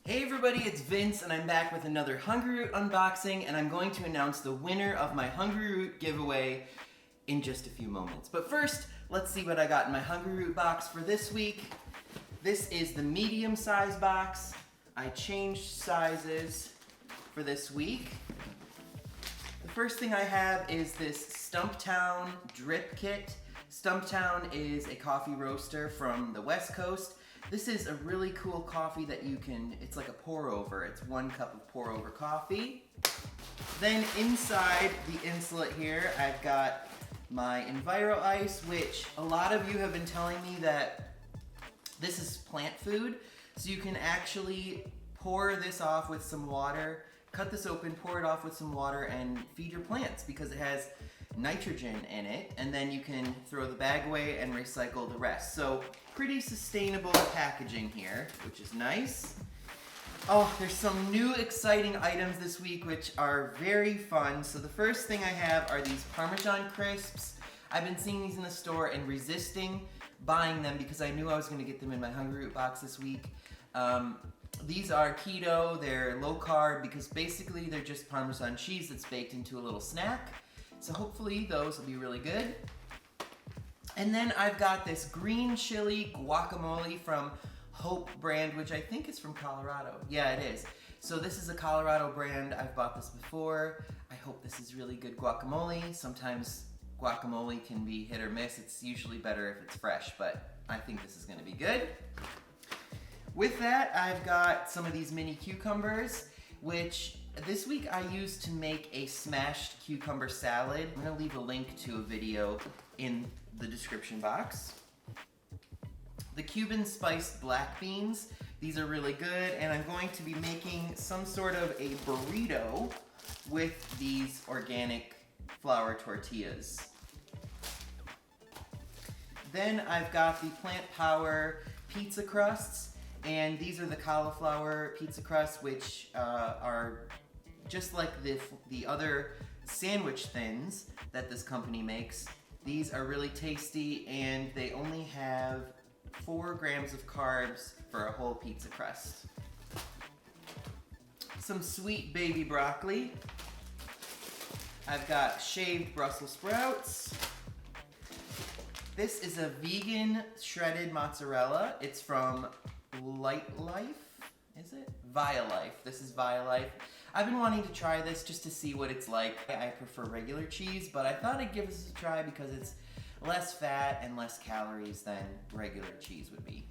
Hey everybody, it's Vince and I'm back with another Hungryroot unboxing, and I'm going to announce the winner of my Hungryroot giveaway in just a few moments. But first, let's see what I got in my Hungryroot box for this week. This is the medium size box. I changed sizes for this week. The first thing I have is this Stumptown drip kit. Stumptown is a coffee roaster from the West Coast. This is a really cool coffee that you can, it's like a pour over. It's 1 cup of pour over coffee. Then inside the insulate here, I've got my Enviro Ice, which a lot of you have been telling me that this is plant food. So you can actually pour this off with some water, cut this open, pour it off with some water, and feed your plants because it has nitrogen in it, and then you can throw the bag away and recycle the rest. So pretty sustainable packaging here, which is nice. Oh, there's some new exciting items this week which are very fun. So the first thing I have are these Parmesan crisps. I've been seeing these in the store and resisting buying them because I knew I was going to get them in my Hungryroot box this week. These are keto, they're low carb because basically they're just Parmesan cheese that's baked into a little snack. So hopefully those will be really good. And then I've got this green chili guacamole from Hope brand, which I think is from Colorado. Yeah, it is. So this is a Colorado brand. I've bought this before. I hope this is really good guacamole. Sometimes guacamole can be hit or miss. It's usually better if it's fresh, but I think this is gonna be good. With that, I've got some of these mini cucumbers, which this week I used to make a smashed cucumber salad. I'm gonna leave a link to a video in the description box. The Cuban spiced black beans, these are really good, and I'm going to be making some sort of a burrito with these organic flour tortillas. Then I've got the Plant Power pizza crusts, and these are the cauliflower pizza crusts, which are just like the other sandwich thins that this company makes. These are really tasty, and they only have 4 grams of carbs for a whole pizza crust. Some sweet baby broccoli. I've got shaved Brussels sprouts. This is a vegan shredded mozzarella. It's from Light Life, is it? Violife. This is Violife. I've been wanting to try this just to see what it's like. I prefer regular cheese, but I thought I'd give this a try because it's less fat and less calories than regular cheese would be.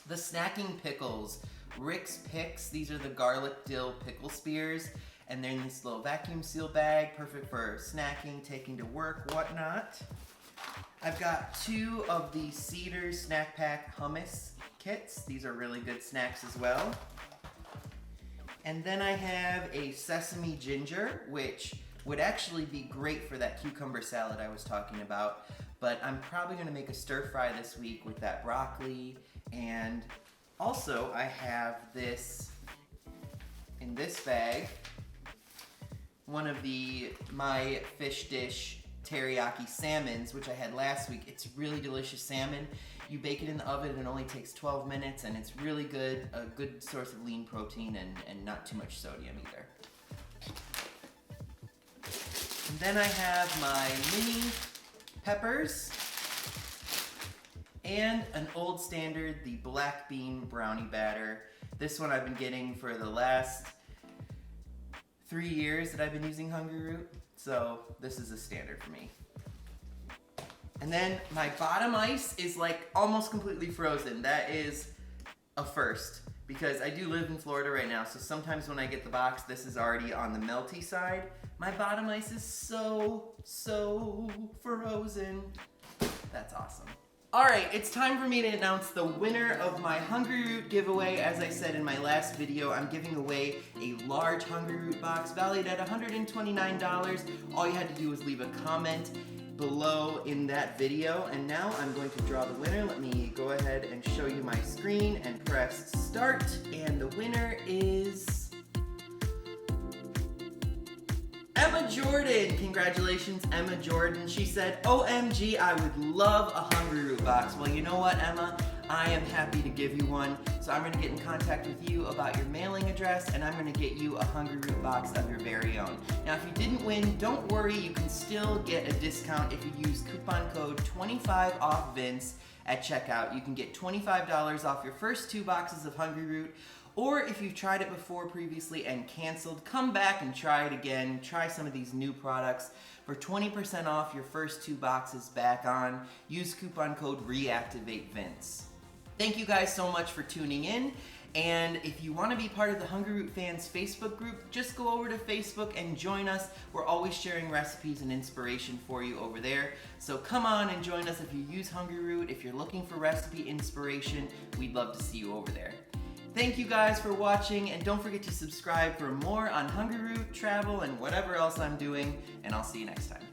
The snacking pickles, Rick's Picks. These are the garlic dill pickle spears, and they're in this little vacuum seal bag, perfect for snacking, taking to work, whatnot. I've got 2 of the Cedar Snack Pack hummus kits. These are really good snacks as well. And then I have a sesame ginger, which would actually be great for that cucumber salad I was talking about, but I'm probably gonna make a stir fry this week with that broccoli. And also I have this, in this bag, one of the My Fish Dish teriyaki salmons, which I had last week. It's really delicious salmon. You bake it in the oven and it only takes 12 minutes, and it's really good, a good source of lean protein and not too much sodium either. And then I have my mini peppers and an old standard, the black bean brownie batter. This one I've been getting for the last 3 years that I've been using Hungryroot, so this is a standard for me. And then my bottom ice is like almost completely frozen. That is a first because I do live in Florida right now, so sometimes when I get the box, this is already on the melty side. My bottom ice is so frozen. That's awesome. All right, it's time for me to announce the winner of my Hungryroot giveaway. As I said in my last video, I'm giving away a large Hungryroot box valued at $129. All you had to do was leave a comment below in that video, and now I'm going to draw the winner. Let me go ahead and show you my screen and press start, and the winner is Emma Jordan. Congratulations, Emma Jordan. She said, OMG, I would love a Hungryroot box. Well, you know what, Emma? I am happy to give you one. So I'm gonna get in contact with you about your mailing address, and I'm gonna get you a Hungryroot box of your very own. Now, if you didn't win, don't worry, you can still get a discount if you use coupon code 25OFFVINCE at checkout. You can get $25 off your first 2 boxes of Hungryroot, or if you've tried it before previously and canceled, come back and try it again. Try some of these new products for 20% off your first 2 boxes back on. Use coupon code REACTIVATEVINCE. Thank you guys so much for tuning in. And if you want to be part of the Hungryroot Fans Facebook group, just go over to Facebook and join us. We're always sharing recipes and inspiration for you over there. So come on and join us if you use Hungryroot. If you're looking for recipe inspiration, we'd love to see you over there. Thank you guys for watching, and don't forget to subscribe for more on Hungryroot, travel, and whatever else I'm doing, and I'll see you next time.